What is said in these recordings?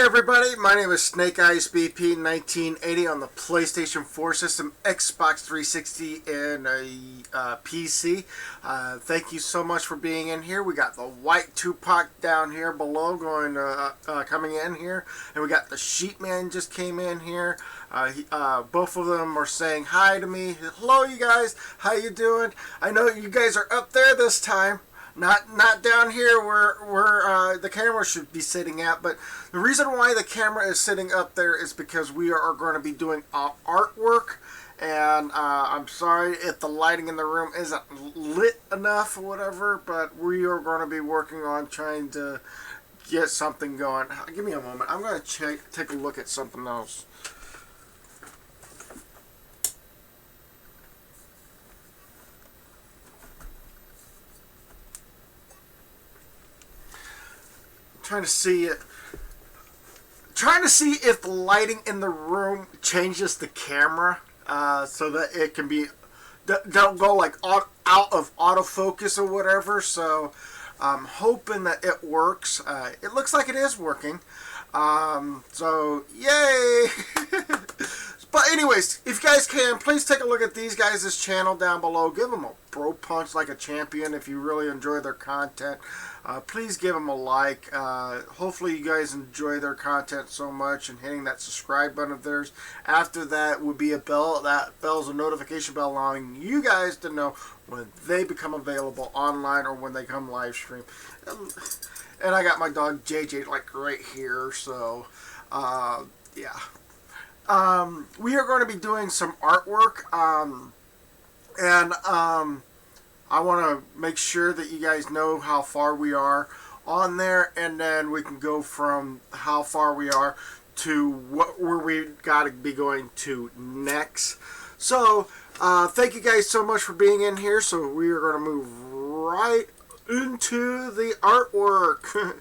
Hi everybody, my name is Snake Eyes BP 1980 on the PlayStation 4 system, Xbox 360, and a PC. Thank you so much for being in here. We got the White Tupac down here below coming in here, and we got the Sheepman just came in here. Both of them are saying hi to me. Hello you guys, how you doing? I know you guys are up there this time. Not down here where the camera should be sitting at, but the reason why the camera is sitting up there is because we are going to be doing artwork, and I'm sorry if the lighting in the room isn't lit enough or whatever, but we are going to be working on trying to get something going. Give me a moment. I'm going to take a look at something else. Trying to see if the lighting in the room changes the camera so that it can be don't go like out of autofocus or whatever. So I'm hoping that it works. It looks like it is working. So yay! But anyways, if you guys can, please take a look at these guys' channel down below. Give them a bro punch like a champion if you really enjoy their content. Please give them a like. Hopefully you guys enjoy their content so much, and hitting that subscribe button of theirs. After that would be a bell. That bell's a notification bell allowing you guys to know when they become available online or when they come live stream. And I got my dog JJ like right here, so yeah. We are going to be doing some artwork, and I want to make sure that you guys know how far we are on there, and then we can go from how far we are to where we got to be going to next. So thank you guys so much for being in here. So we are going to move right into the artwork.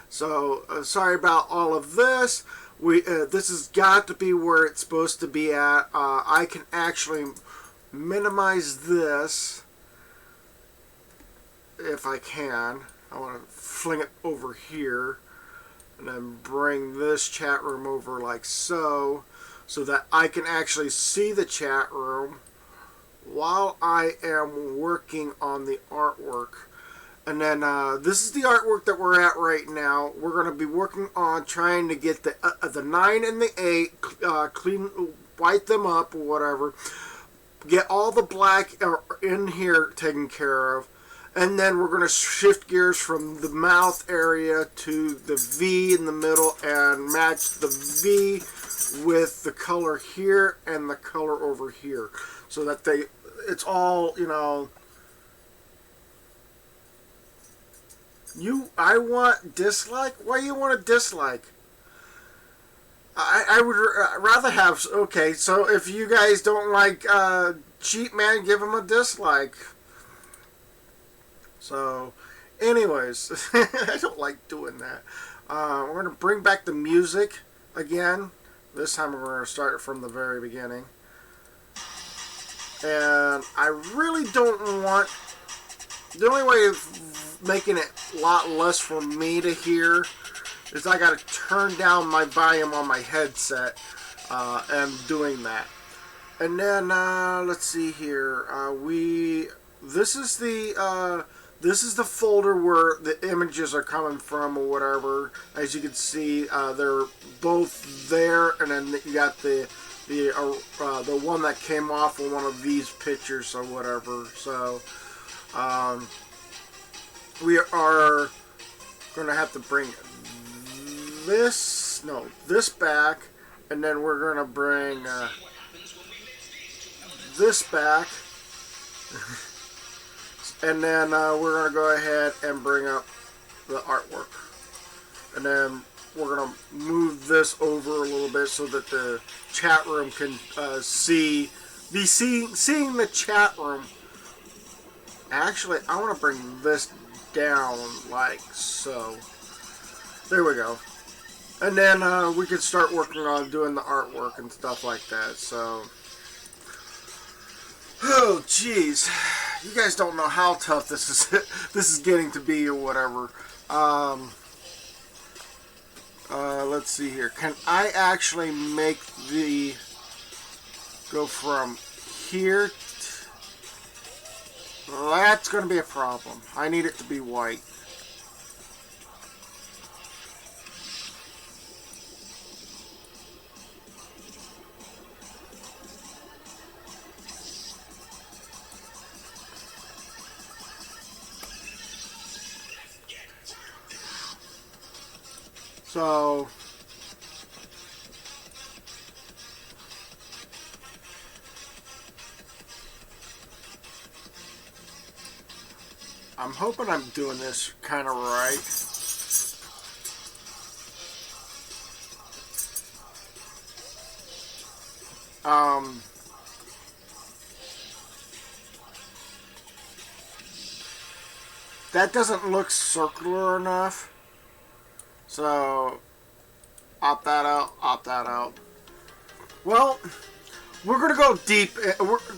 So sorry about all of this. This has got to be where it's supposed to be at. I can actually minimize this if I can. I want to fling it over here and then bring this chat room over like so that I can actually see the chat room while I am working on the artwork. And then this is the artwork that we're at right now. We're going to be working on trying to get the 9 and the 8, clean, white them up or whatever. Get all the black in here taken care of. And then we're going to shift gears from the mouth area to the V in the middle and match the V with the color here and the color over here. So that it's all, you know... I want dislike? Why you want a dislike? I would rather have... Okay, so if you guys don't like Cheap Man, give him a dislike. So, anyways, I don't like doing that. We're going to bring back the music again. This time we're going to start it from the very beginning. And I really don't want... The only way of making it a lot less for me to hear is I got to turn down my volume on my headset and doing that. And then let's see here. This is the folder where the images are coming from or whatever. As you can see, they're both there, and then you got the one that came off of one of these pictures or whatever. So. We are going to have to bring this back, and then we're going to bring this back, and then we're going to go ahead and bring up the artwork, and then we're going to move this over a little bit so that the chat room can seeing the chat room. Actually, I want to bring this down like so. There we go. And then we can start working on doing the artwork and stuff like that. So, oh jeez, you guys don't know how tough this is. This is getting to be or whatever. Let's see here. Can I actually make the go from here? That's going to be a problem. I need it to be white. So I'm hoping I'm doing this kind of right. That doesn't look circular enough. So, opt that out, opt that out. Well, we're going to go deep.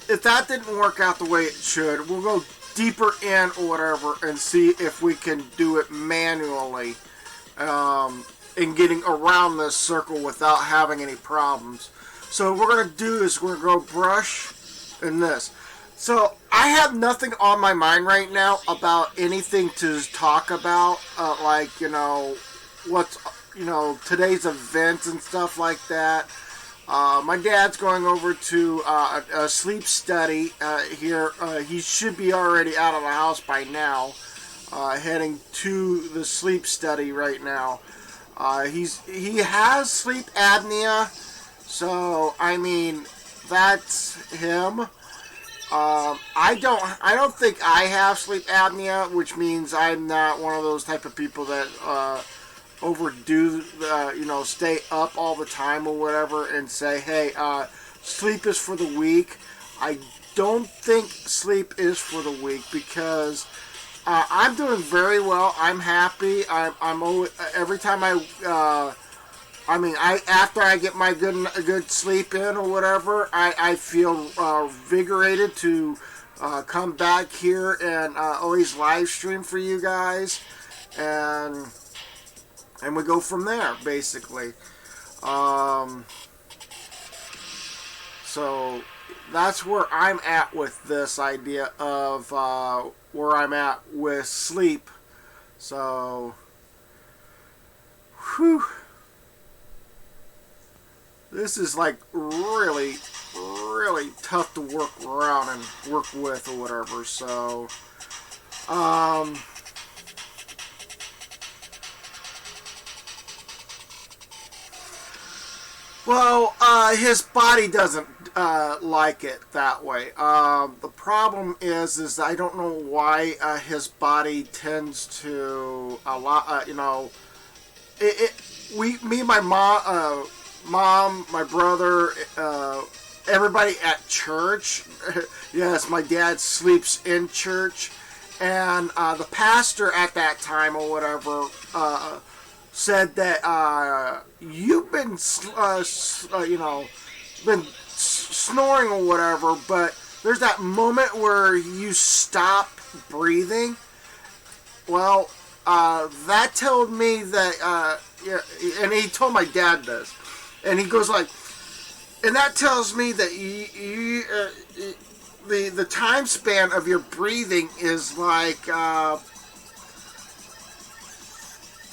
If that didn't work out the way it should, we'll go deeper in or whatever and see if we can do it manually in getting around this circle without having any problems. So what we're going to do is we're going to go brush and this. So I have nothing on my mind right now about anything to talk about, like, what's, today's events and stuff like that. My dad's going over to a sleep study here. He should be already out of the house by now, heading to the sleep study right now. He has sleep apnea, so I mean that's him. I don't think I have sleep apnea, which means I'm not one of those type of people that overdo, stay up all the time or whatever and say, hey, sleep is for the weak. I don't think sleep is for the weak because I'm doing very well. I'm happy. I'm always, every time after I get my good sleep in or whatever, I feel invigorated to come back here and always live stream for you guys, and we go from there, basically. So that's where I'm at with this idea of where I'm at with sleep. So, whew. This is like really, really tough to work around and work with or whatever. So, well, his body doesn't like it that way. The problem is I don't know why his body tends to me and my mom, my brother, everybody at church. Yes, my dad sleeps in church, and the pastor at that time or whatever said that you've been been snoring or whatever, but there's that moment where you stop breathing. Well, that told me that and he told my dad this. And he goes like, and that tells me that the time span of your breathing is like,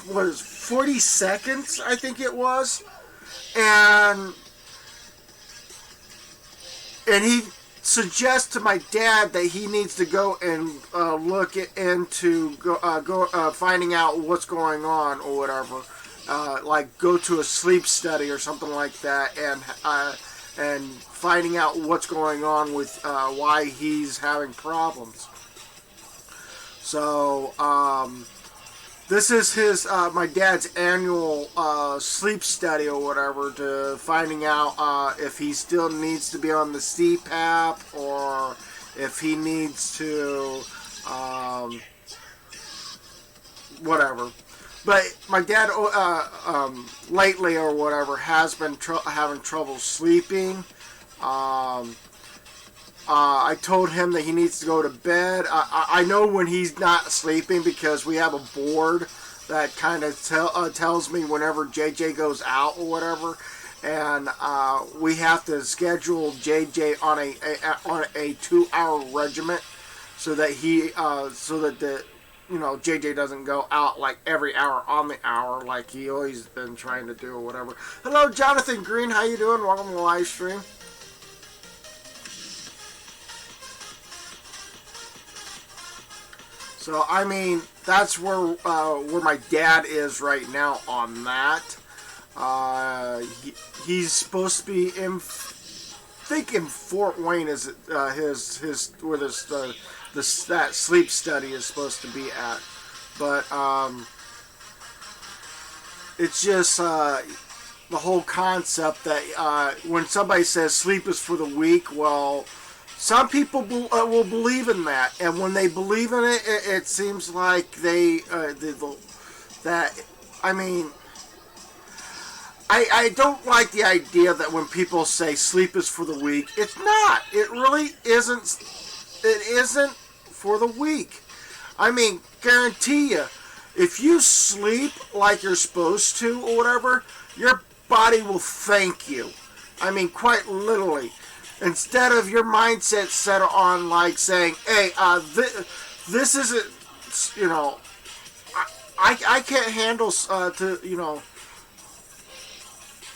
40 seconds, I think it was. And he suggests to my dad that he needs to go and look into finding out what's going on or whatever. Like go to a sleep study or something like that, and finding out what's going on with why he's having problems. So this is his my dad's annual sleep study or whatever, to finding out if he still needs to be on the CPAP or if he needs to whatever. But my dad, lately or whatever, has been having trouble sleeping. I told him that he needs to go to bed. I know when he's not sleeping because we have a board that kind of tells me whenever JJ goes out or whatever, and we have to schedule JJ on a 2-hour regiment so that the JJ doesn't go out like every hour on the hour like he always been trying to do or whatever. Hello, Jonathan Green. How you doing? Welcome to the live stream. So I mean, that's where my dad is right now on that. He's supposed to be in, I think in Fort Wayne is his where that sleep study is supposed to be at, but it's just the whole concept that when somebody says sleep is for the weak, well, some people will believe in that, and when they believe in it, it seems like that. I mean, I don't like the idea that when people say sleep is for the weak, it's not. It really isn't. It isn't for the weak. I mean, guarantee you, if you sleep like you're supposed to or whatever, your body will thank you. I mean, quite literally. Instead of your mindset set on like saying, hey, this isn't, I can't handle,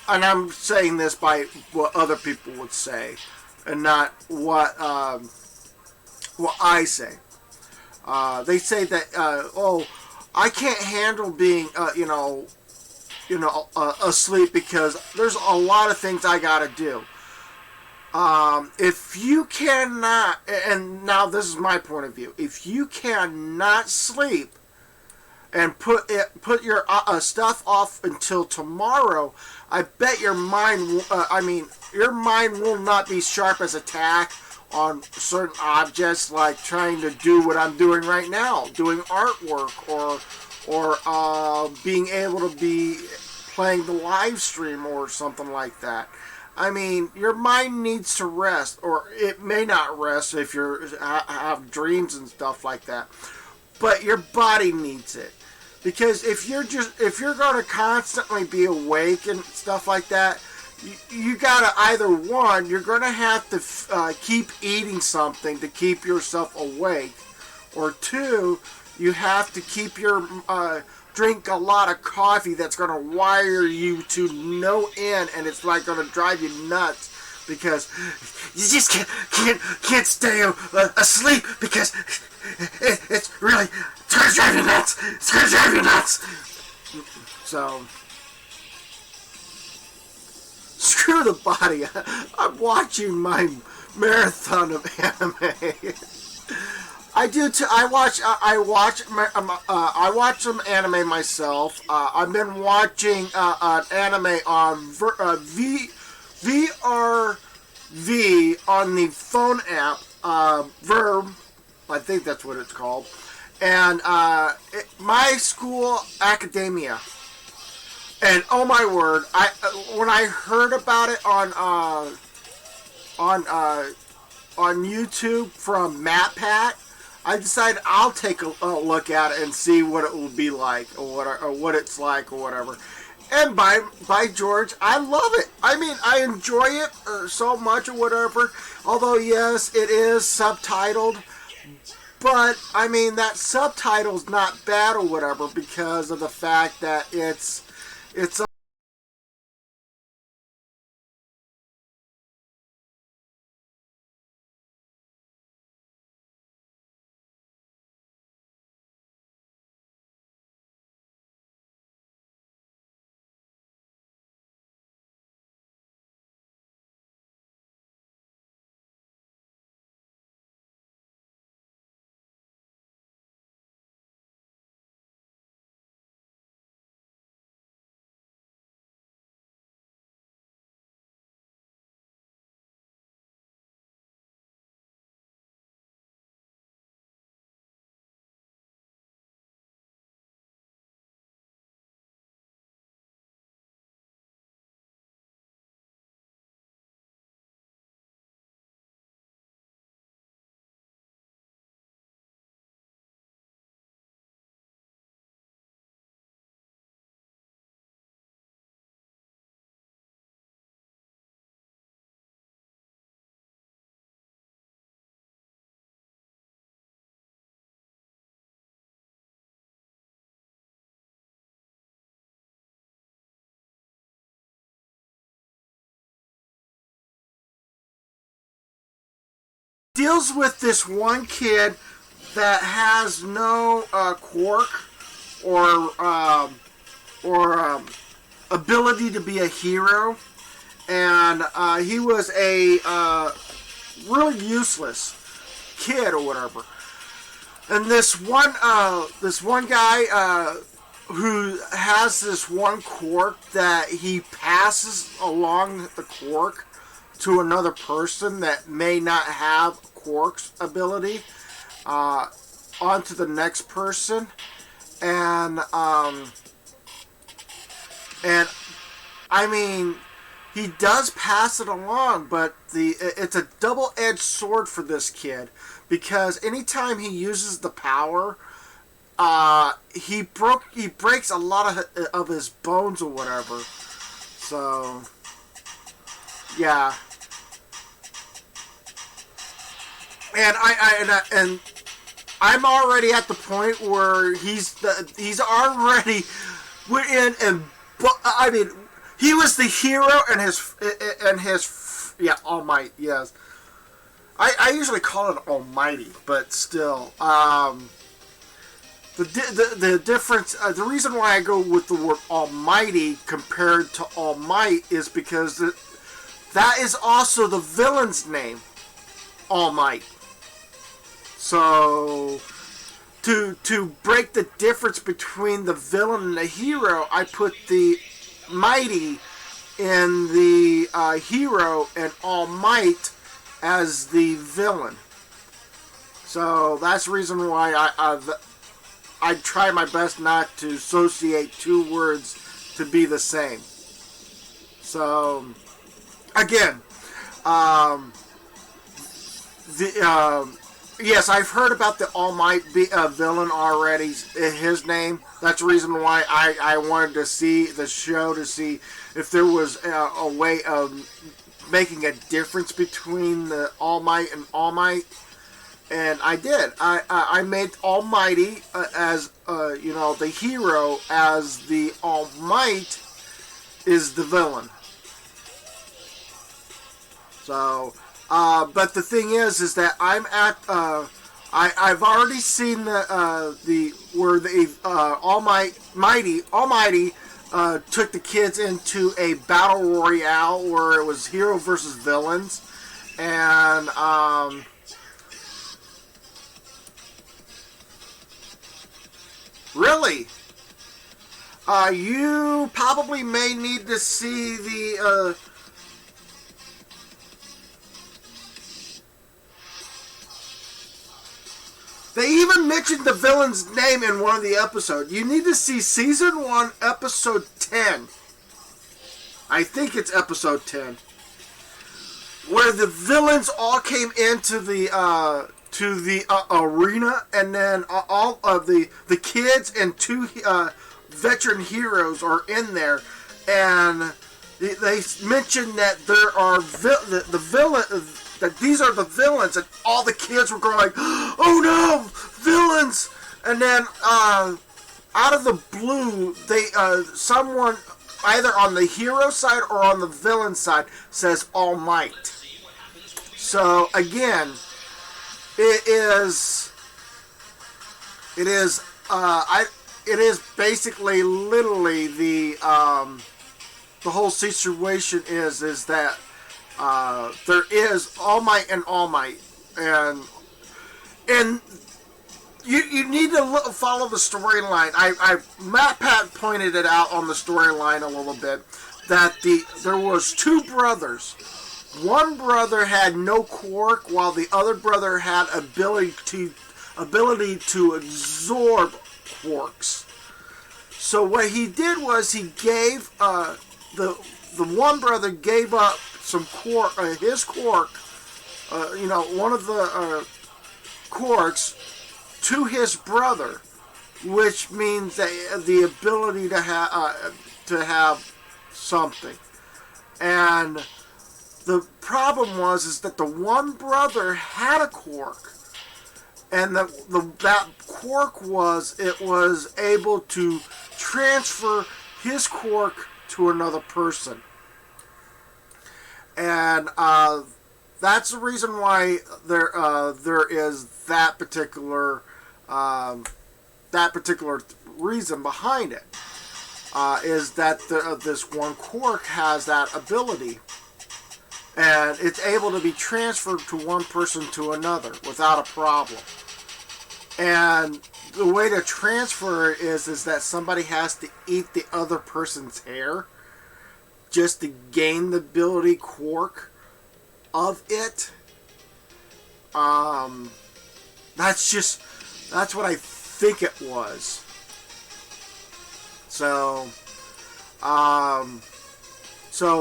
and I'm saying this by what other people would say and not what I say. They say that, I can't handle being, asleep because there's a lot of things I gotta do. If you cannot, and now this is my point of view, if you cannot sleep and put your stuff off until tomorrow, I bet your mind, your mind will not be sharp as a tack on certain objects, like trying to do what I'm doing right now, doing artwork, or being able to be playing the live stream or something like that. I mean, your mind needs to rest, or it may not rest if you have dreams and stuff like that. But your body needs it, because if you're going to constantly be awake and stuff like that, you gotta either one, you're going to have to keep eating something to keep yourself awake, or two, you have to keep your drink a lot of coffee that's going to wire you to no end, and it's like going to drive you nuts because you just can't stay asleep because it's really it's going to drive you nuts. It's going to drive you nuts. So screw the body. I'm watching my marathon of anime. I do too. I watch some anime myself. I've been watching an anime on VRV on the phone app, Verb. I think that's what it's called. And My School Academia. And oh my word, when I heard about it on YouTube from MatPat, I decided I'll take a look at it and see what it will be like, or what it's like, or whatever. And by George, I love it. I mean, I enjoy it so much, or whatever. Although yes, it is subtitled, but I mean that subtitle's not bad or whatever because of the fact that it's deals with this one kid that has no quirk or ability to be a hero, and he was a really useless kid or whatever. And this one guy who has this one quirk that he passes along the quirk to another person that may not have quirk's ability onto the next person, and I mean, he does pass it along, but it's a double-edged sword for this kid, because anytime he uses the power, he breaks a lot of his bones or whatever. So yeah, and I'm already at the point where he's already within, and I mean, he was the hero and his All Might, yes. I usually call it Almighty, but still, the difference, the reason why I go with the word Almighty compared to All Might is because that is also the villain's name, All Might. So to break the difference between the villain and the hero, I put the mighty in the hero and All Might as the villain. So that's the reason why I try my best not to associate two words to be the same. So again, yes, I've heard about the All Might villain already. His name. That's the reason why I wanted to see the show, to see if there was a way of making a difference between the All Might and All Might. And I did. I made Almighty as the hero, as the All Might is the villain. So, but the thing is that I'm at I've already seen where the Almighty took the kids into a battle royale where it was hero versus villains, and really, you probably may need to see the. They even mentioned the villain's name in one of the episodes. You need to see Season 1, Episode 10. I think it's Episode 10. Where the villains all came into the arena, and then all of the kids and two veteran heroes are in there. And they mentioned that there are the villain... that these are the villains, and all the kids were going like, "Oh no, villains!" And then, out of the blue, someone either on the hero side or on the villain side says All Might. So again, it is basically literally the whole situation is that. There is All Might and All Might, and you need to follow the storyline. Matt Pat pointed it out on the storyline a little bit that there was two brothers. One brother had no quirk, while the other brother had ability to absorb quirks. So what he did was he gave the one brother gave up some quirk, his quirk, one of the quirks to his brother, which means that the ability to have something. And the problem is that the one brother had a quirk, and that quirk was able to transfer his quirk to another person. And that's the reason why there is that particular reason behind it. Is that this one quirk has that ability, and it's able to be transferred to one person to another without a problem. And the way to transfer it is that somebody has to eat the other person's hair just to gain the ability quirk of it. That's what I think it was. So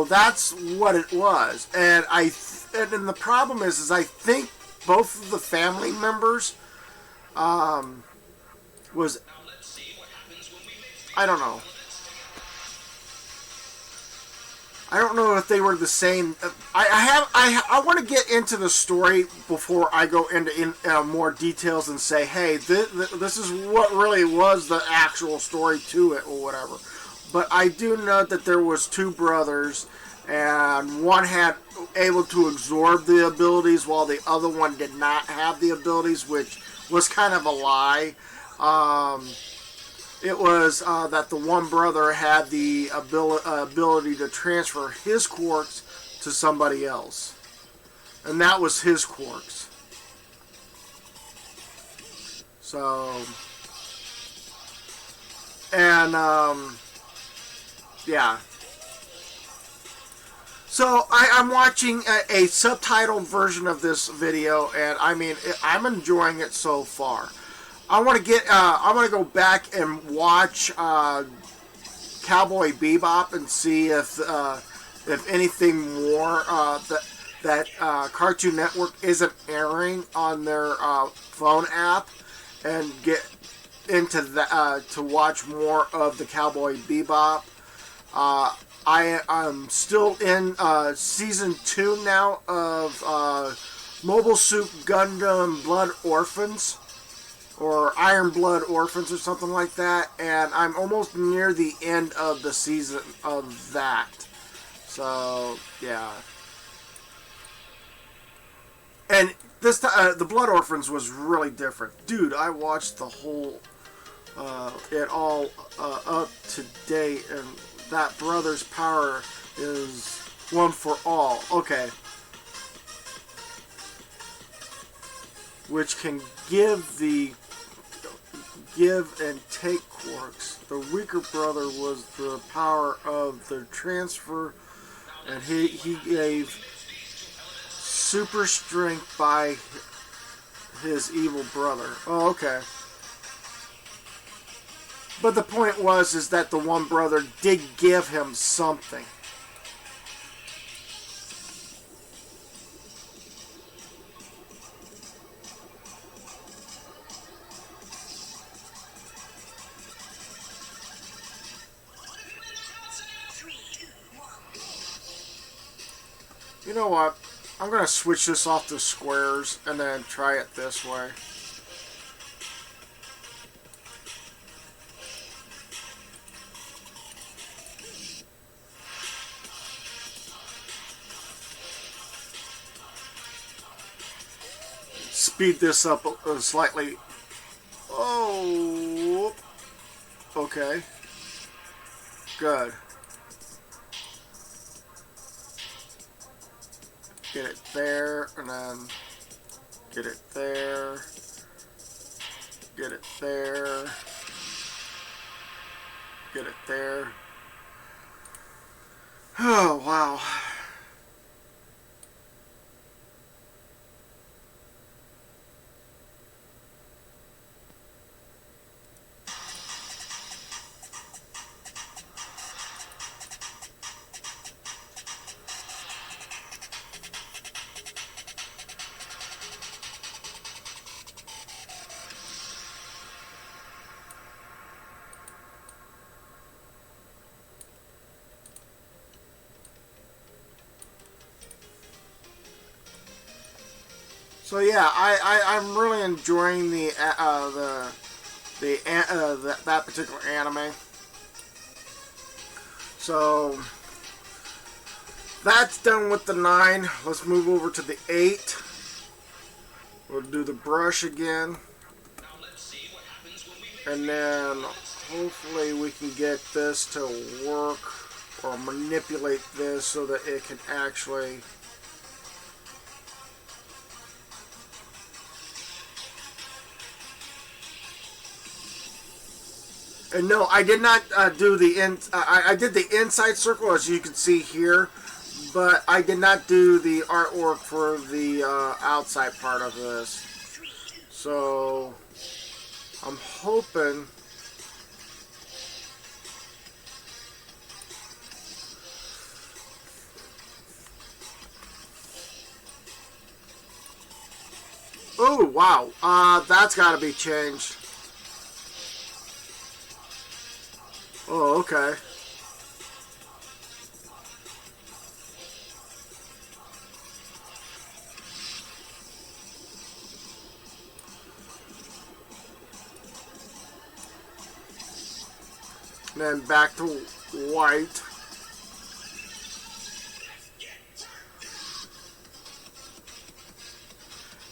that's what it was. And and the problem is I think both of the family members was, I don't know. I don't know if they were the same. I want to get into the story before I go into more details and say, hey, this is what really was the actual story to it or whatever. But I do know that there was two brothers, and one had able to absorb the abilities while the other one did not have the abilities, which was kind of a lie. It was that the one brother had the ability to transfer his quarks to somebody else. And that was his quarks. So, and, yeah. So, I'm watching a subtitled version of this video, and I mean, I'm enjoying it so far. I want to go back and watch Cowboy Bebop and see if anything more that Cartoon Network isn't airing on their phone app, and get into that to watch more of the Cowboy Bebop. I'm still in season 2 now of Mobile Suit Gundam Blood Orphans, or Iron Blood Orphans, or something like that, and I'm almost near the end of the season of that. So, yeah. And this time, the Blood Orphans was really different. Dude, I watched the whole, it all up to date, and that brother's power is one for all. Okay. Which can give and take quarks. The weaker brother was the power of the transfer, and he gave super strength by his evil brother. Oh, okay. But the point is that the one brother did give him something. You know what? I'm going to switch this off to squares and then try it this way. Speed this up slightly. Oh, okay. Good. Get it there, and then get it there. Get it there. Get it there. Oh, wow. So yeah, I'm really enjoying that particular anime. So That's done with the 9. Let's move over to the 8. We'll do the brush again. And then hopefully we can get this to work or manipulate this so that it can actually... And no, I did not do the I did the inside circle, as you can see here, but I did not do the artwork for the outside part of this. So I'm hoping. Oh wow, that's got to be changed. Oh, okay. And then back to white.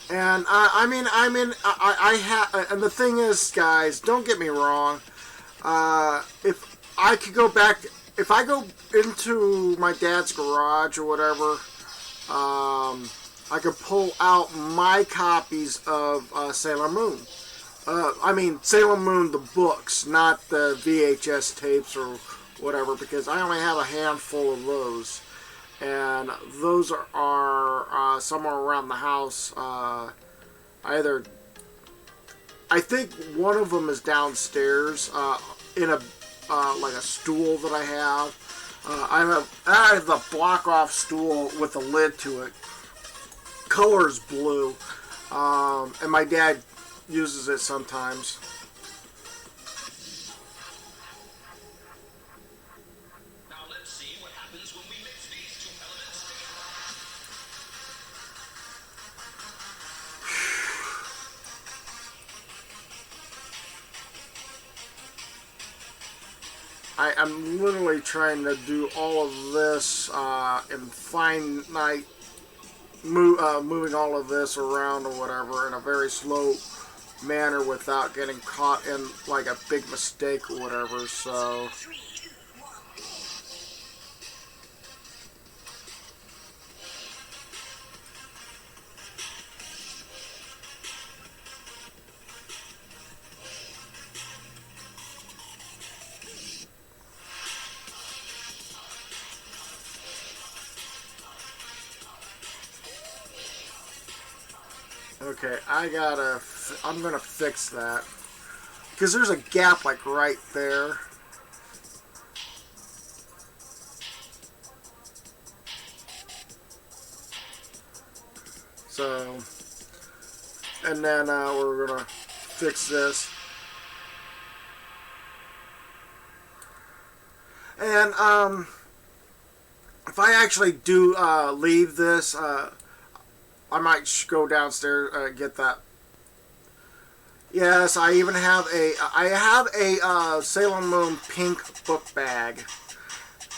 And I have, and the thing is, guys, don't get me wrong. If I could go back, if I go into my dad's garage or whatever, I could pull out my copies of Sailor Moon. Sailor Moon, the books, not the VHS tapes or whatever, because I only have a handful of those. And those are somewhere around the house. Either, I think one of them is downstairs in a like a stool that I have. I have the block off stool with a lid to it. Color's blue, and my dad uses it sometimes. Now let's see what happens when we mix these two elements I'm literally trying to do all of this in finite, moving all of this around or whatever in a very slow manner without getting caught in like a big mistake or whatever. So okay, I'm gonna fix that because there's a gap like right there. So, and then we're gonna fix this. And if I actually do leave this, I might go downstairs get that. Yes, I even have a Sailor Moon pink book bag,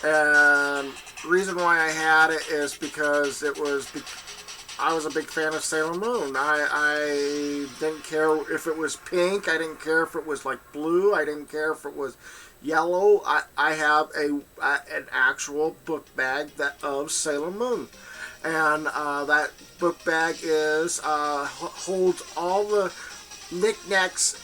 and the reason why I had it is because I was a big fan of Sailor Moon. I didn't care if it was pink. I didn't care if it was like blue. I didn't care if it was yellow. I have an actual book bag of Sailor Moon, and that book bag holds all the knickknacks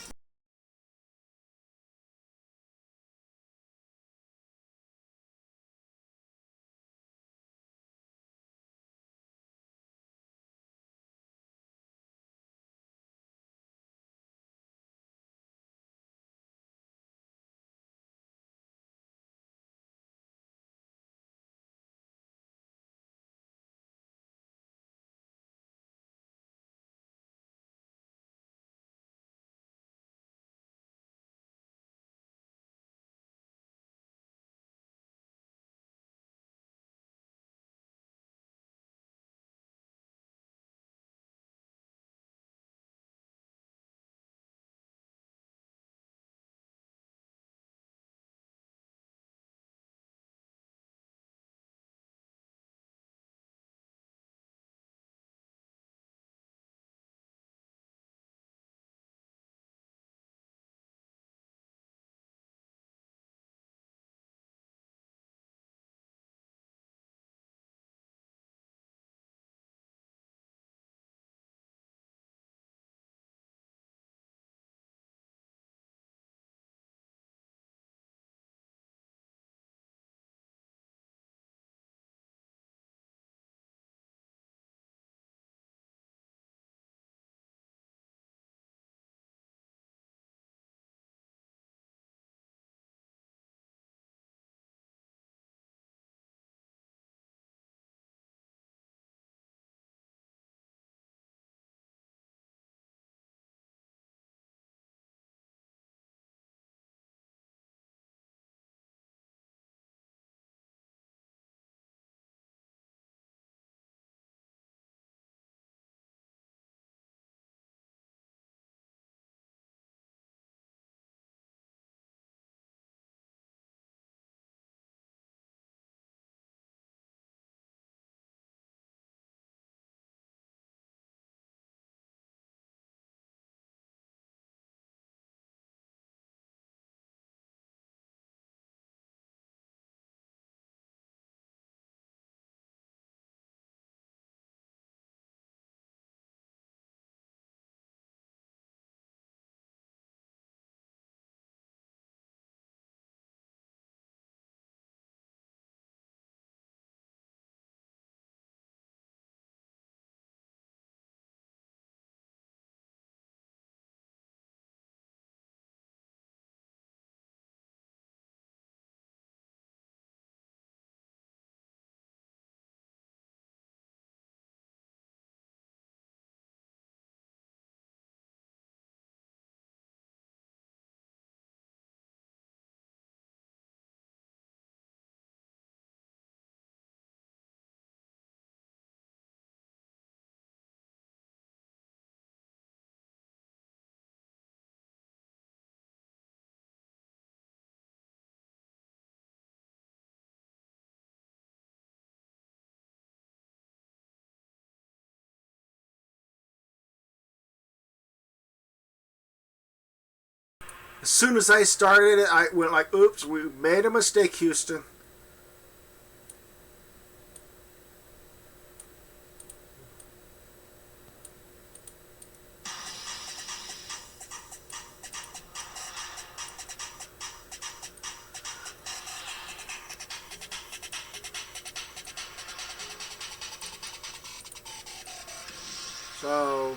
As soon as I started it, I went like, oops, we made a mistake, Houston. So,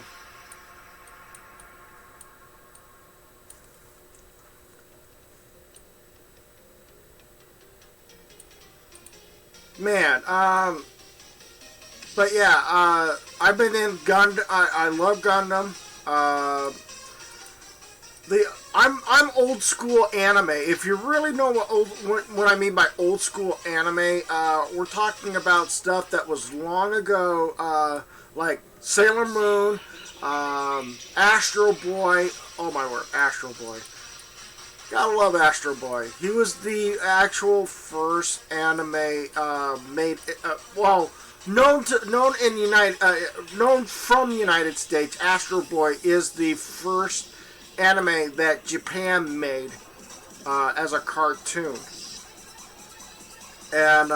man, but yeah, I've been in Gundam. I love Gundam. I'm old school anime. If you really know what I mean by old school anime, we're talking about stuff that was long ago, like Sailor Moon, Astro Boy. Oh my word, Astro Boy. Gotta love Astro Boy. He was the actual first anime made. Well, known from the United States. Astro Boy is the first anime that Japan made as a cartoon, and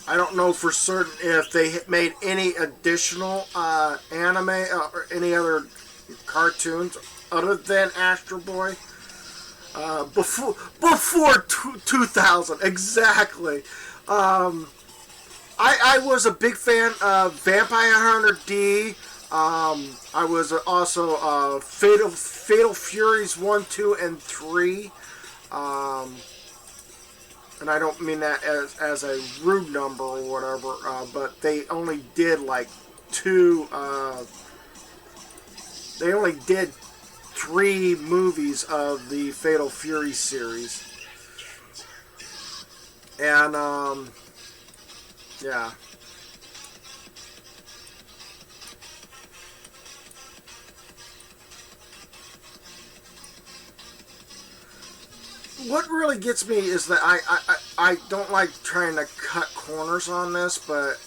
I don't know for certain if they made any additional anime or any other cartoons other than Astro Boy before 2000 exactly. I was a big fan of Vampire Hunter D. I was also Fatal Furies 1, 2, and 3. And I don't mean that as a rude number or whatever, but they only did like they only did 3 movies of the Fatal Fury series. And, yeah. What really gets me is that I don't like trying to cut corners on this, but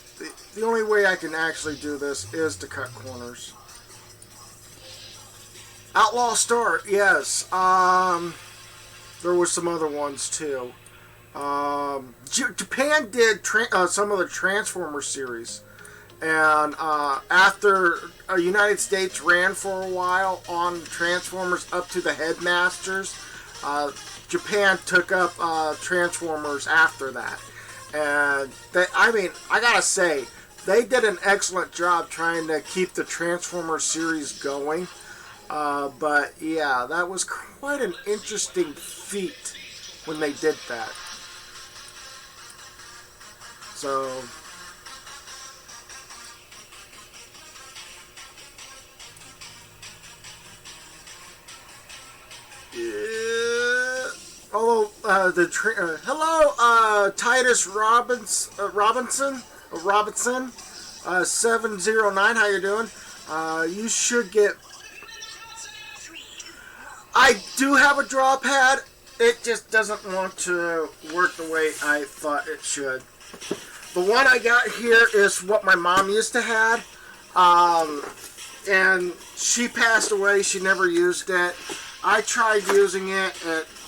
the only way I can actually do this is to cut corners. Outlaw Star, yes. There were some other ones too. Japan did some of the Transformers series, and after the United States ran for a while on Transformers up to the Headmasters, Japan took up Transformers after that, and I gotta say, they did an excellent job trying to keep the Transformers series going. But yeah, that was quite an interesting feat when they did that. So, yeah. Although hello, Titus Robinson, 709. How you doing? You should get. I do have a draw pad. It just doesn't want to work the way I thought it should. The one I got here is what my mom used to have. And she passed away. She never used it. I tried using it.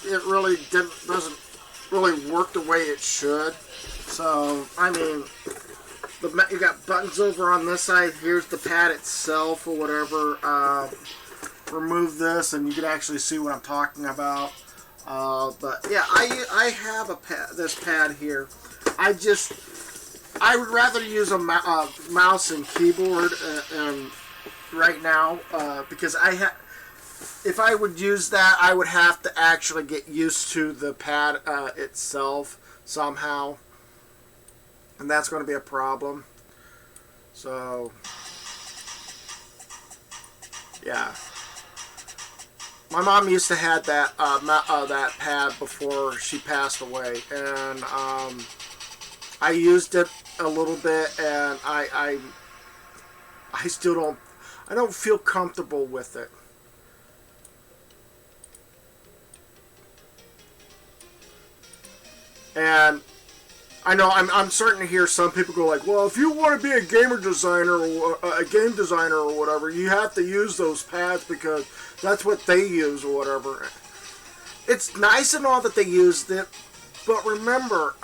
It really doesn't really work the way it should. So, I mean, you got buttons over on this side. Here's the pad itself or whatever. Remove this and you can actually see what I'm talking about. But yeah, I have this pad here. I would rather use a mouse and keyboard right now because if I would use that, I would have to actually get used to the pad itself somehow, and that's going to be a problem. So yeah. My mom used to have that that pad before she passed away, and I used it a little bit, and I still don't feel comfortable with it. And I know I'm starting to hear some people go like, well, if you want to be a gamer designer or a game designer or whatever, you have to use those pads because that's what they use or whatever. It's nice and all that they used it, but remember,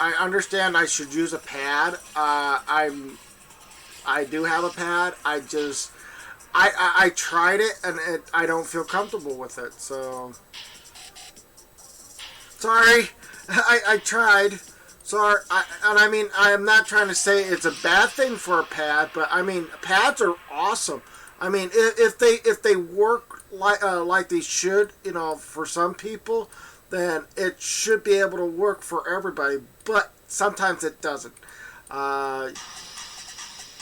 I understand I should use a pad. I do have a pad. I tried it and I don't feel comfortable with it. So sorry. I tried. Sorry. And I mean, I am not trying to say it's a bad thing for a pad, but I mean, pads are awesome. I mean, if they work like they should, you know, for some people, then it should be able to work for everybody. But sometimes it doesn't. Uh,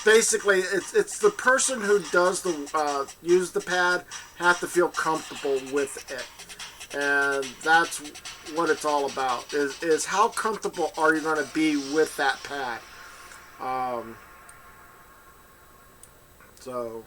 Basically, it's the person who does the use the pad have to feel comfortable with it, and that's what it's all about. Is how comfortable are you going to be with that pad? Um, so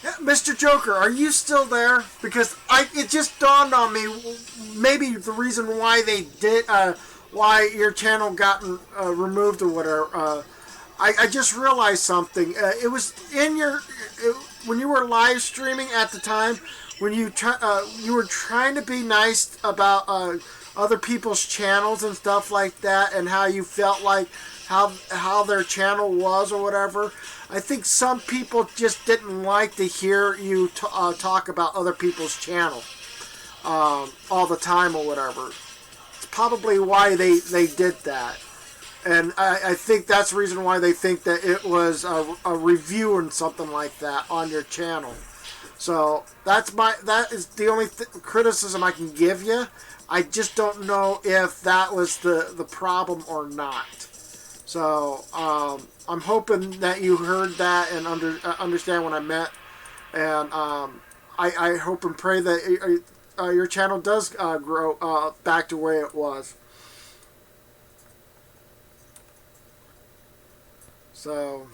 Yeah, Mr. Joker, are you still there? Because it just dawned on me, maybe the reason why they did, why your channel got removed or whatever. I just realized something. It was in when you were live streaming at the time, when you were trying to be nice about other people's channels and stuff like that, and how you felt like how their channel was or whatever. I think some people just didn't like to hear you talk about other people's channel all the time or whatever. It's probably why they did that. And I think that's the reason why they think that it was a review and something like that on your channel. So that is the only criticism I can give you. I just don't know if that was the problem or not. So I'm hoping that you heard that and understand what I meant. And I hope and pray that your channel does grow back to where it was. So.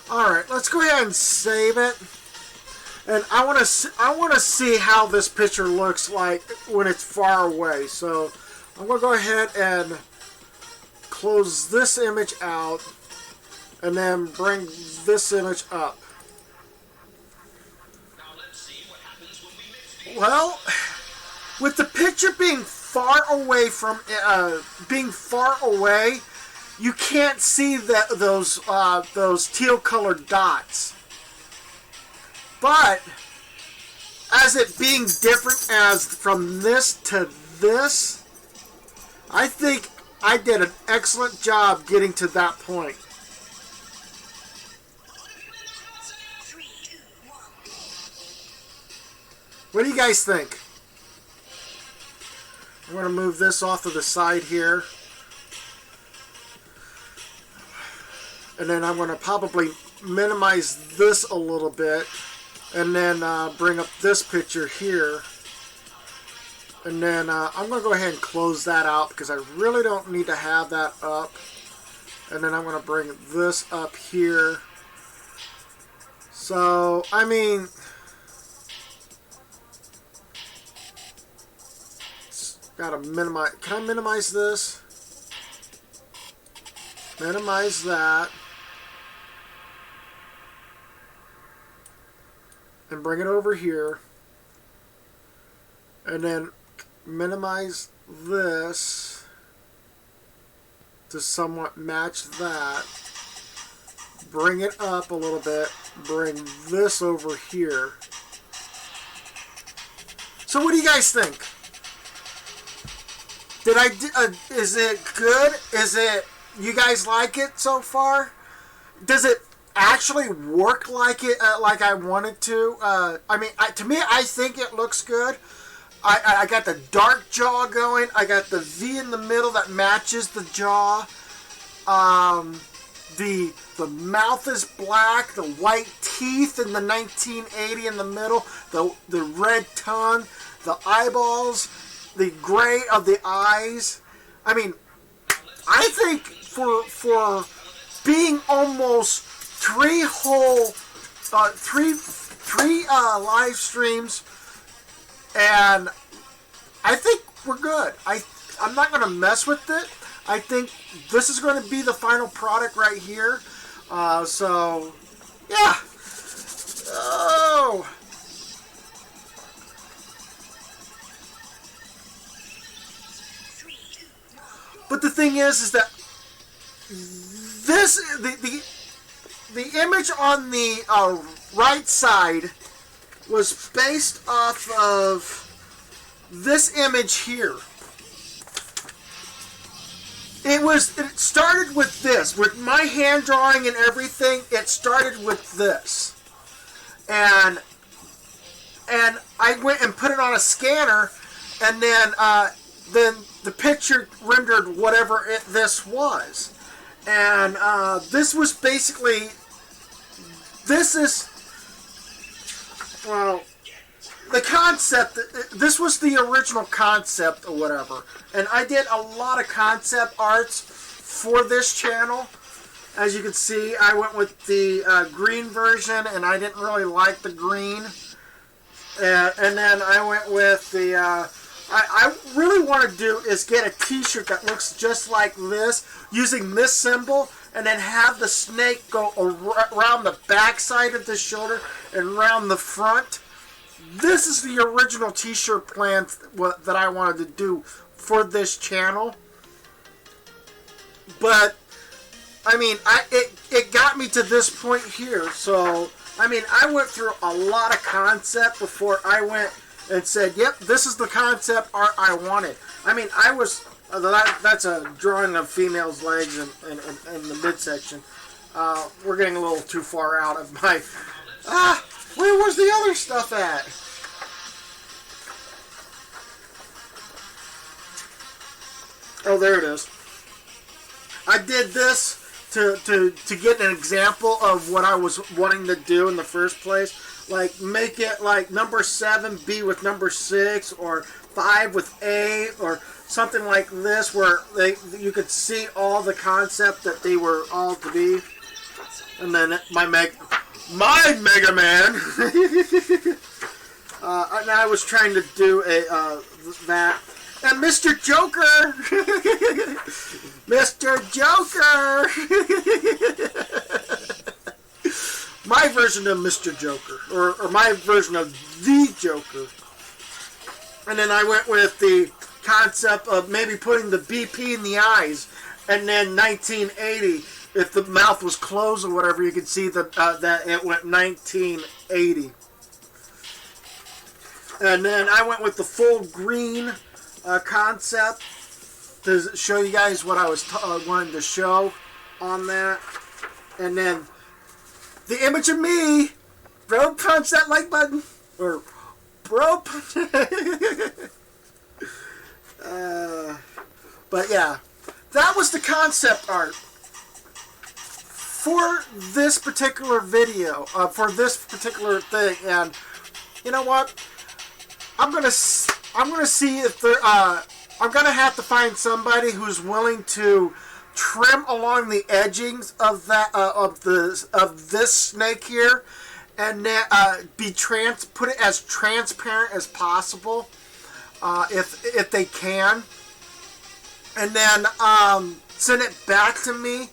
Alright, let's go ahead and save it. And I want to see how this picture looks like when it's far away. So I'm going to go ahead and close this image out and then bring this image up. Now let's see what happens when we mix these. Well, with the picture being far away from you can't see those teal-colored dots. But as it being different as from this to this, I think I did an excellent job getting to that point. What do you guys think? I'm going to move this off to the side here. And then I'm going to probably minimize this a little bit. And then bring up this picture here. And then I'm going to go ahead and close that out because I really don't need to have that up. And then I'm going to bring this up here. So, I mean, gotta minimize. Can I minimize this? Minimize that. And bring it over here. And then minimize this to somewhat match that. Bring it up a little bit. Bring this over here. So what do you guys think? Is it good? Is it, you guys like it so far? Does it actually work like it, like I wanted to? I mean, to me, I think it looks good. I got the dark jaw going. I got the V in the middle that matches the jaw. The mouth is black. The white teeth in the 1980 in the middle. The red tongue. The eyeballs. The gray of the eyes. I mean, I think for being almost three live streams, and I think we're good. I'm not going to mess with it. I think this is going to be the final product right here. So, yeah. Oh. But the thing is that this the image on the right side was based off of this image here. It started with this, with my hand drawing and everything. It started with this, and I went and put it on a scanner, and then the picture rendered whatever this was, and this was basically, this is, well, the concept, this was the original concept or whatever, and I did a lot of concept arts for this channel. As you can see, I went with the green version, and I didn't really like the green, and then I went with the, I really want to do is get a t-shirt that looks just like this, using this symbol, and then have the snake go around the back side of the shoulder and around the front. This is the original t-shirt plan that I wanted to do for this channel. But, I mean, it got me to this point here. So, I mean, I went through a lot of concept before I went and said, yep, this is the concept art I wanted. I mean, that's a drawing of females' legs in the midsection. We're getting a little too far out of my... where was the other stuff at? Oh, there it is. I did this to get an example of what I was wanting to do in the first place. Like, make it like number 7 be with number 6, or 5 with 8, or something like this, where you could see all the concept that they were all to be. And then my Mega Man. And I was trying to do that. And Mr. Joker! Mr. Joker! My version of Mr. Joker. Or my version of the Joker. And then I went with the concept of maybe putting the BP in the eyes. And then 1980, if the mouth was closed or whatever, you could see that it went 1980. And then I went with the full green concept to show you guys what I was wanting to show on that. And then the image of me, bro, punch that like button, or bro, punch. But yeah, that was the concept art for this particular video, for this particular thing. And you know what? I'm gonna see if there. I'm gonna have to find somebody who's willing to trim along the edgings of that of this snake here, and then put it as transparent as possible, if they can, and then send it back to me,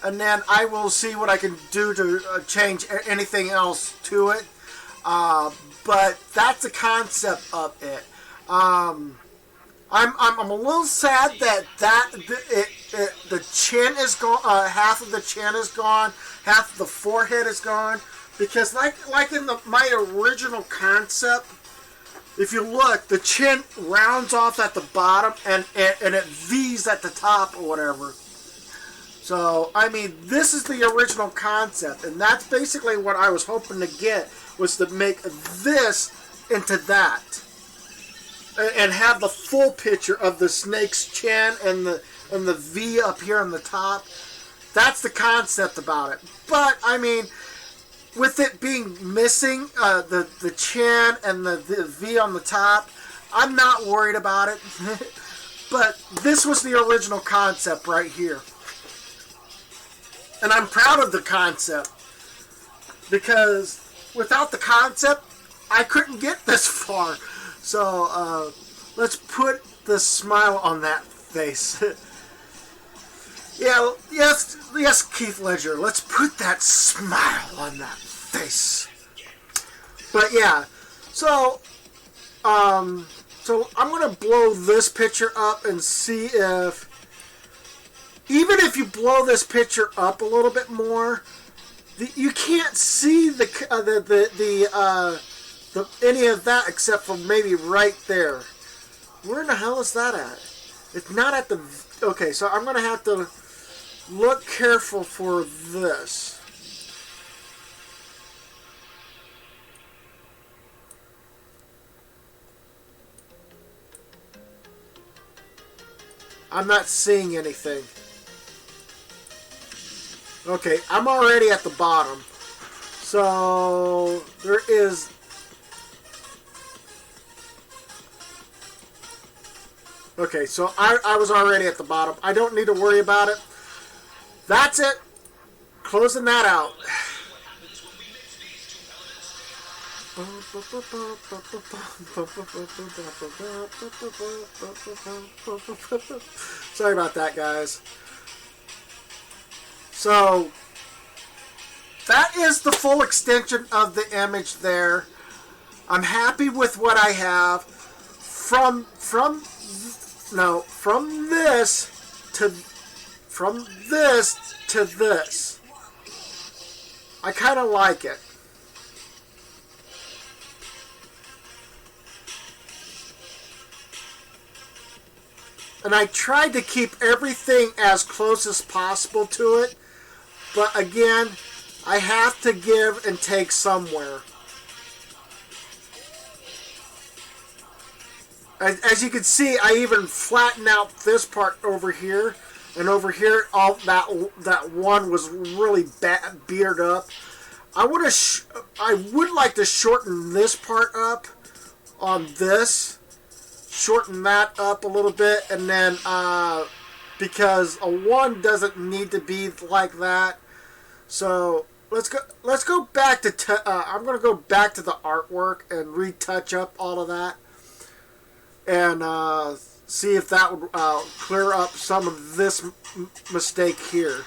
and then I will see what I can do to change anything else to it. But that's the concept of it. I'm a little sad that the chin is gone. Half of the chin is gone. Half of the forehead is gone. Because like in my original concept, if you look, the chin rounds off at the bottom and it V's at the top or whatever. So, I mean, this is the original concept, and that's basically what I was hoping to get, was to make this into that. And have the full picture of the snake's chin and the V up here on the top. That's the concept about it. But, I mean, with it being missing, the chin and the V on the top, I'm not worried about it. But this was the original concept right here. And I'm proud of the concept. Because without the concept, I couldn't get this far. So, let's put the smile on that face. Yeah, yes, Keith Ledger. Let's put that smile on that face. But yeah, so I'm gonna blow this picture up and see if, even if you blow this picture up a little bit more, you can't see any of that except for maybe right there. Where in the hell is that at? It's not at the... Okay, so I'm going to have to look careful for this. I'm not seeing anything. Okay, I'm already at the bottom. So, there is... Okay, so I was already at the bottom. I don't need to worry about it. That's it. Closing that out. Sorry about that, guys. So, that is the full extension of the image there. I'm happy with what I have. From this to this. I kind of like it. And I tried to keep everything as close as possible to it. But again, I have to give and take somewhere. As you can see, I even flattened out this part over here. And over here, all that one was really beard up. I would like to shorten this part up on this. Shorten that up a little bit, and then because a 1 doesn't need to be like that. So let's go back to I'm gonna go back to the artwork and retouch up all of that, and see if that would clear up some of this mistake here.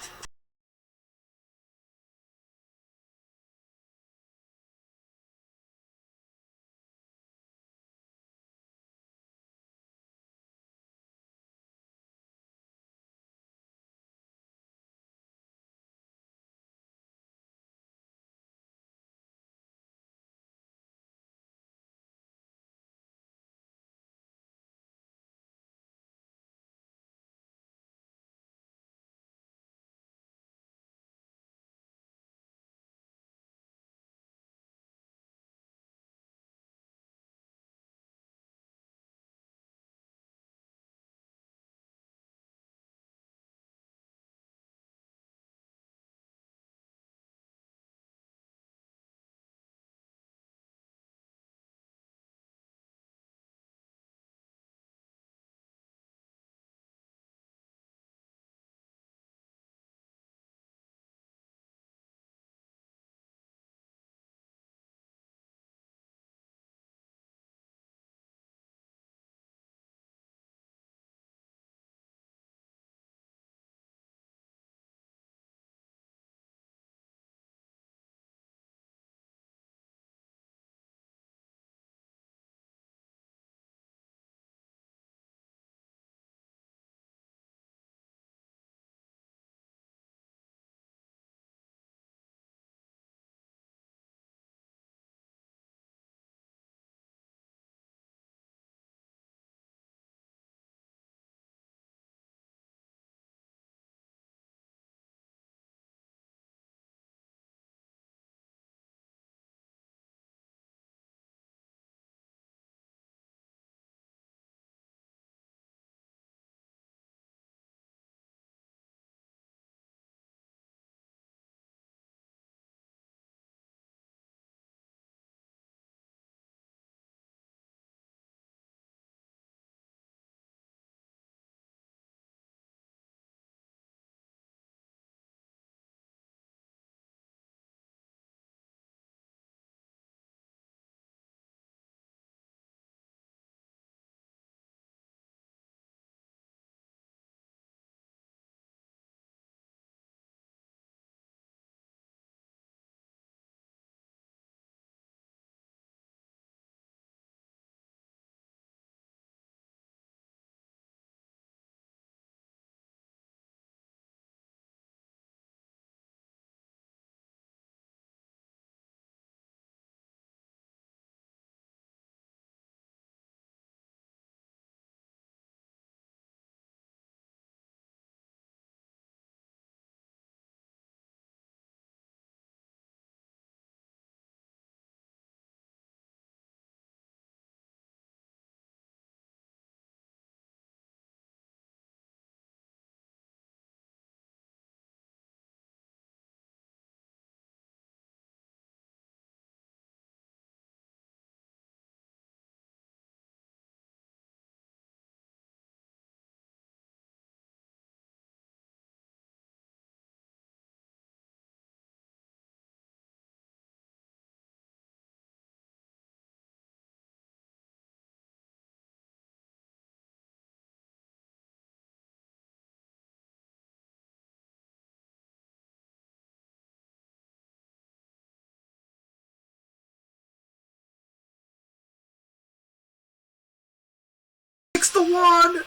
the one.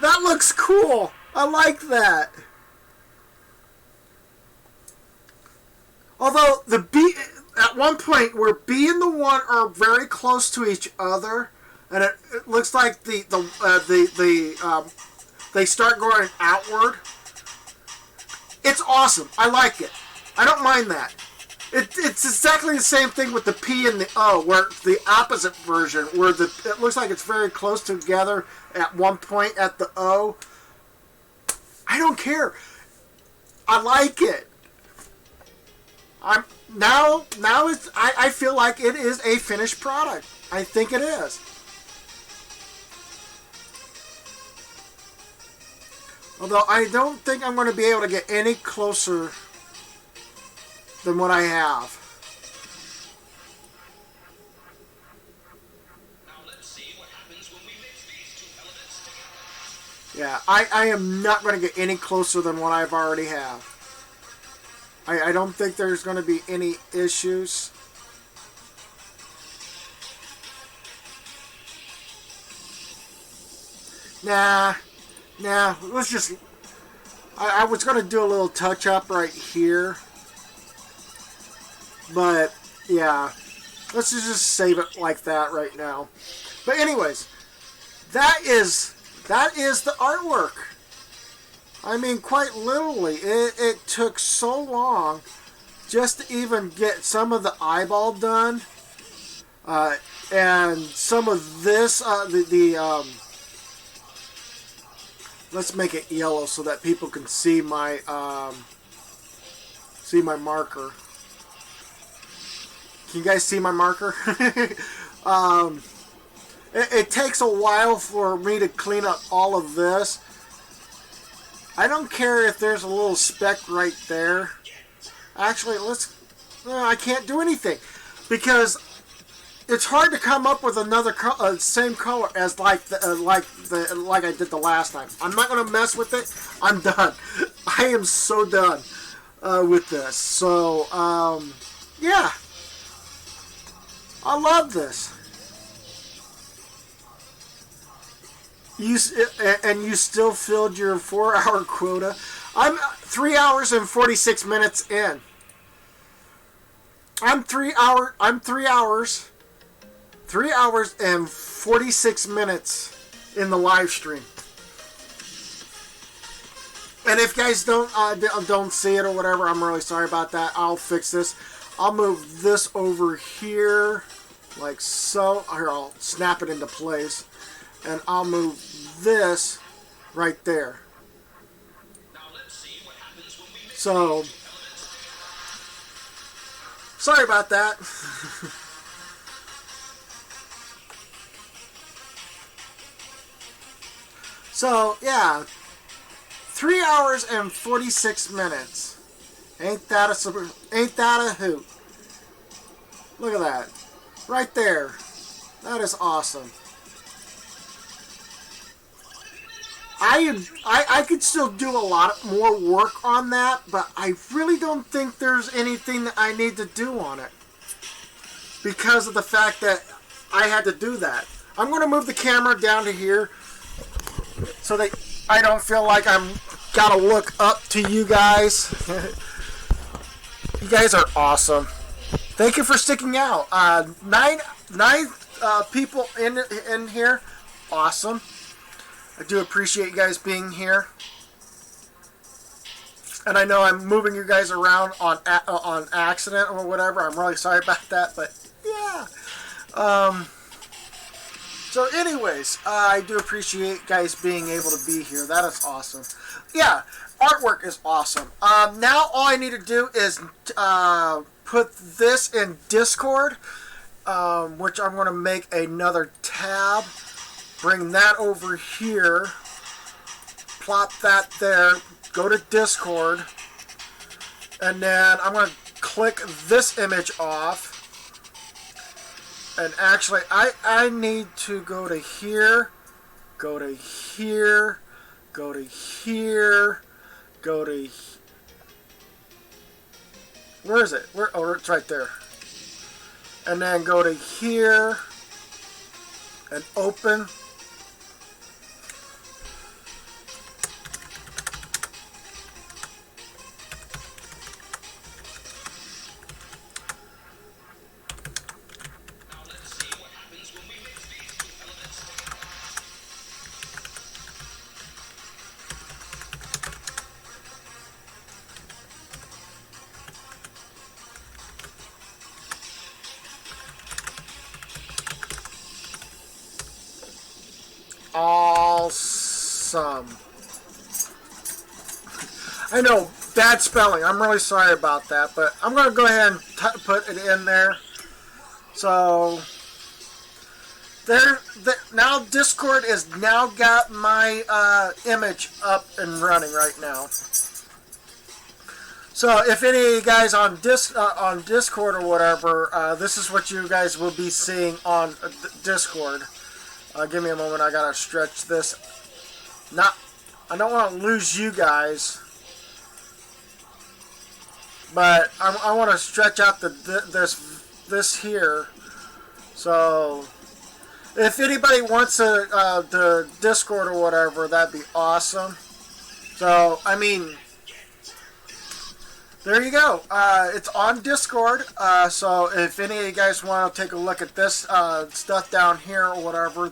That looks cool. I like that. Although the B, at one point where B and the 1 are very close to each other, and it looks like they start going outward. It's awesome. I like it. I don't mind that. It's exactly the same thing with the P and the O, where the opposite version, where it looks like it's very close together at one point at the O. I don't care. I like it. I feel like it is a finished product. I think it is. Although I don't think I'm going to be able to get any closer than what I have. Now let's see what happens when we mix these two elements together. Yeah, I am not going to get any closer than what I've already have. I don't think there's going to be any issues. Nah, let's just... I was going to do a little touch-up right here. But, yeah. Let's just save it like that right now. But anyways, that is the artwork. I mean, quite literally, it took so long just to even get some of the eyeball done. And some of this, let's make it yellow so that people can see my marker. Can you guys see my marker? It takes a while for me to clean up all of this. I don't care if there's a little speck right there. Actually, I can't do anything because it's hard to come up with another same color as like I did the last time. I'm not gonna mess with it. I'm done. I am so done with this. So yeah, I love this. You still filled your 4-hour quota. I'm 3 hours and 46 minutes in. I'm 3 hours and 46 minutes in the live stream. And if you guys don't see it or whatever, I'm really sorry about that. I'll fix this. I'll move this over here like so. Here, I'll snap it into place. And I'll move this right there. Now let's see what happens when we mix So, sorry about that. So, yeah. 3 hours and 46 minutes. Ain't that a hoot? Look at that. Right there. That is awesome. I could still do a lot more work on that, but I really don't think there's anything that I need to do on it because of the fact that I had to do that. I'm going to move the camera down to here so that I don't feel like I'm got to look up to you guys. You guys are awesome. Thank you for sticking out. Nine people in here. Awesome. I do appreciate you guys being here. And I know I'm moving you guys around on accident or whatever. I'm really sorry about that, but yeah. So anyways, I do appreciate you guys being able to be here. That is awesome. Yeah, artwork is awesome. Now all I need to do is put this in Discord, which I'm going to make another tab. Bring that over here, plop that there, go to Discord, and then I'm going to click this image off. And actually, I need to go to here, go to here, go to here, go to... Where is it? Oh, it's right there. And then go to here, and open... awesome. I know, bad spelling. I'm really sorry about that, but I'm going to go ahead and put it in there. So, now Discord is now got my image up and running right now. So, if any of you guys on Discord or whatever, this is what you guys will be seeing on Discord. Give me a moment. I gotta stretch this. I don't want to lose you guys. But I want to stretch out this here. So if anybody wants the Discord or whatever, that'd be awesome. So I mean, there you go. It's on Discord. So if any of you guys want to take a look at this stuff down here or whatever,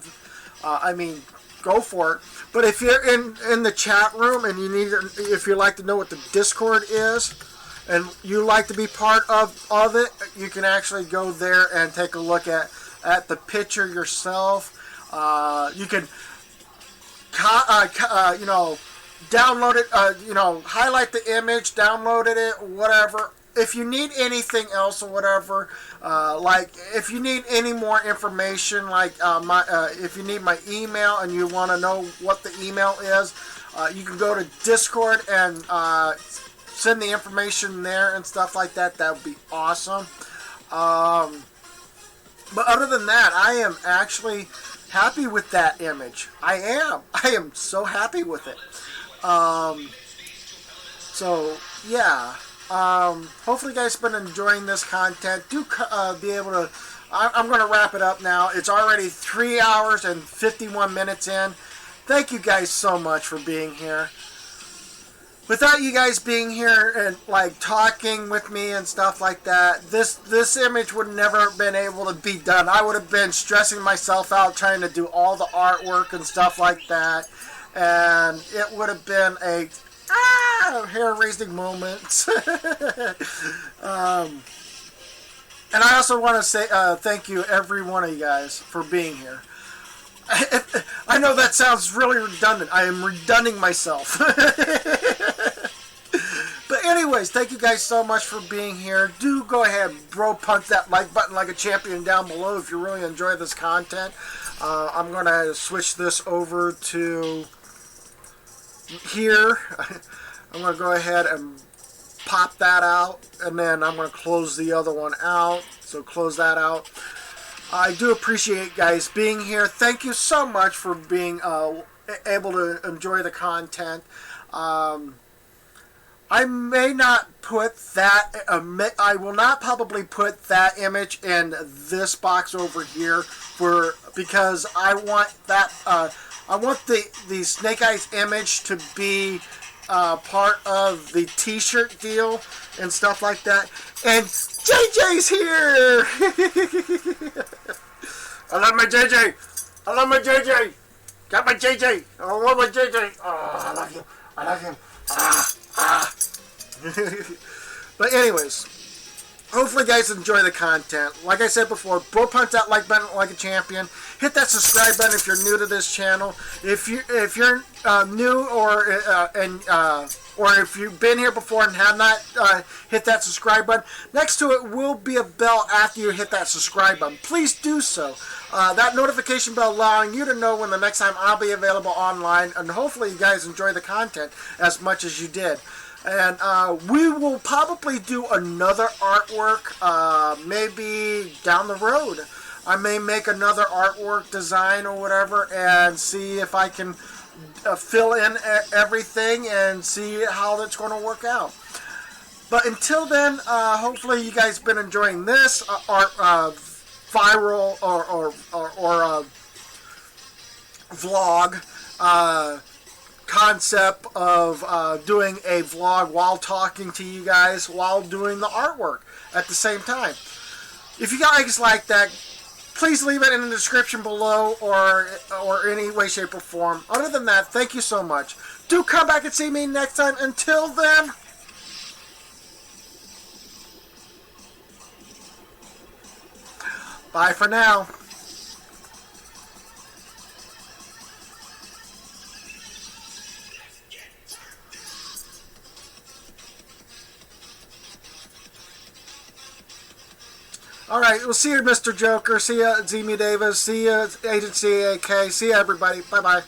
I mean, go for it. But if you're in the chat room and if you'd like to know what the Discord is, and you like to be part of it, you can actually go there and take a look at the picture yourself. You can, download it. Highlight the image, download it, whatever. If you need anything else or whatever, like if you need any more information, like if you need my email and you want to know what the email is, you can go to Discord and send the information there and stuff like that. That would be awesome. But other than that, I am actually happy with that image. I am so happy with it. So yeah. Hopefully you guys have been enjoying this content. Do be able to. I'm going to wrap it up now. It's already 3 hours and 51 minutes in. Thank you guys so much for being here. Without you guys being here and like talking with me and stuff like that, this image would never have been able to be done. I would have been stressing myself out trying to do all the artwork and stuff like that, and it would have been a hair-raising moment. And I also want to say thank you every one of you guys for being here. I know that sounds really redundant. I am redunding myself. But anyways, thank you guys so much for being here. Do go ahead and punch that like button like a champion down below if you really enjoy this content. I'm going to switch this over to here. I'm going to go ahead and pop that out, and then I'm going to close the other one out. So close that out. I do appreciate guys being here. Thank you so much for being able to enjoy the content. I may not put that. I will not probably put that image in this box over here because I want that. I want the Snake Eyes image to be part of the T-shirt deal and stuff like that. And JJ's here. I love my JJ. I love my JJ. Got my JJ. I love my JJ. Oh, I love you. I love him. But anyways, hopefully you guys enjoy the content. Like I said before, punch that like button like a champion. Hit that subscribe button if you're new to this channel. If you're new or if you've been here before and have not hit that subscribe button, next to it will be a bell after you hit that subscribe button. Please do so. That notification bell allowing you to know when the next time I'll be available online, and hopefully you guys enjoy the content as much as you did. And we will probably do another artwork maybe down the road. I may make another artwork design or whatever and see if I can fill in everything and see how that's going to work out. But until then, hopefully you guys have been enjoying this viral or vlog concept of doing a vlog while talking to you guys while doing the artwork at the same time. If you guys like that, please leave it in the description below or any way, shape, or form. Other than that, thank you so much. Do come back and see me next time. Until then, bye for now. All right, we'll see you, Mr. Joker. See ya, Zemu Davis. See ya, Agent CAK. See ya, everybody. Bye bye.